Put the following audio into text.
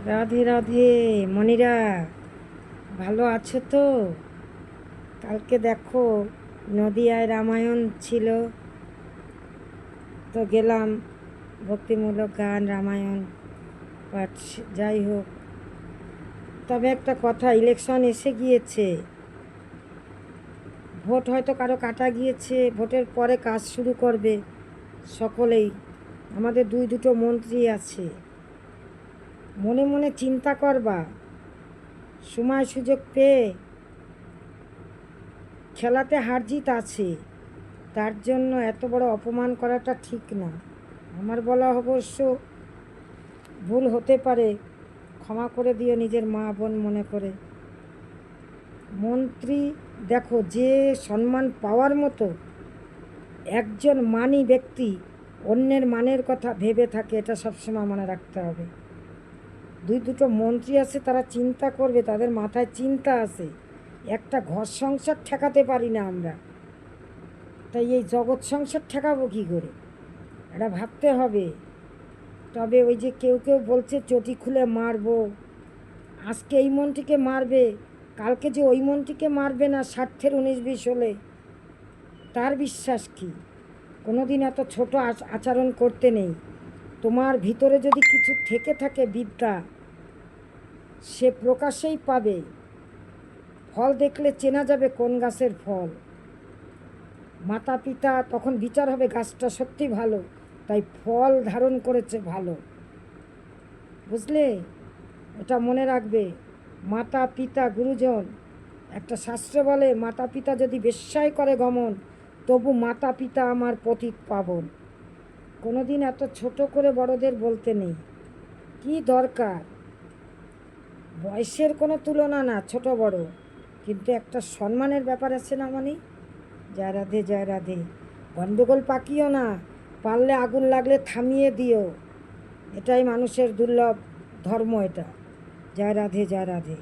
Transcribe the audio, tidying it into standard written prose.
রাধে রাধে মনিরা, ভালো আছো তো? কালকে দেখো নদিয়ায় রামায়ণ ছিল, তো গেলাম। ভক্তিমূলক গান, রামায়ণ পাঠ। যাই হোক, তবে একটা কথা, ইলেকশন এসে গিয়েছে। ভোট হয়তো কারো কাটা গিয়েছে, ভোটের পরে কাজ শুরু করবে সকলেই। আমাদের দুটো মন্ত্রী আছে, মনে মনে চিন্তা করবা, সময় সুযোগ পেয়ে খেলাতে হার জিত আছে, তার জন্য এত বড় অপমান করাটা ঠিক না। আমার বলা অবশ্য ভুল হতে পারে, ক্ষমা করে দিও নিজের মা বোন মনে করে। মন্ত্রী দেখো, যে সম্মান পাওয়ার মতো একজন মানী ব্যক্তি অন্যের মানের কথা ভেবে থাকে, এটা সবসময় মনে রাখতে হবে। দুটো মন্ত্রী আছে, তারা চিন্তা করবে, তাদের মাথায় চিন্তা আছে। একটা ঘর সংসার ঠেকাতে পারি না আমরা, তাই এই জগৎ সংসার ঠেকাবো কী করে, এটা ভাবতে হবে। তবে ওই যে কেউ কেউ বলছে চটি খুলে মারবো, আজকে এই মন্ত্রীকে মারবে, কালকে যে ওই মন্ত্রীকে মারবে না স্বার্থের 19-20 হলে, তার বিশ্বাস কি? কোনো দিন এত ছোট আচরণ করতে নেই। তোমার ভিতরে যদি কিছু থেকে থাকে বিদ্যা, সে প্রকাশেই পাবে। ফল দেখলে চেনা যাবে কোন গাছের ফল। মাতা পিতা তখন বিচার হবে গাছটা সত্যি ভালো, তাই ফল ধারণ করেছে ভালো। বুঝলে? এটা মনে রাখবে। মাতা পিতা গুরুজন, একটা শাস্ত্র বলে, মাতা পিতা যদি বেশ্যায় করে গমন, তবু মাতা পিতা আমার পতিত পাবন। কোনো দিন এত ছোট করে বড়দের বলতে নেই। কি দরকার? বয়সের কোনো তুলনা না, ছোট বড়, কিন্তু একটা সম্মানের ব্যাপার আছে না। মানে জয় রাধে জয় রাধে। গণ্ডগোল পাকিও না, পারলে আগুন লাগলে থামিয়ে দিও। এটাই মানুষের দুর্লভ ধর্ম এটা। জয় রাধে জয় রাধে।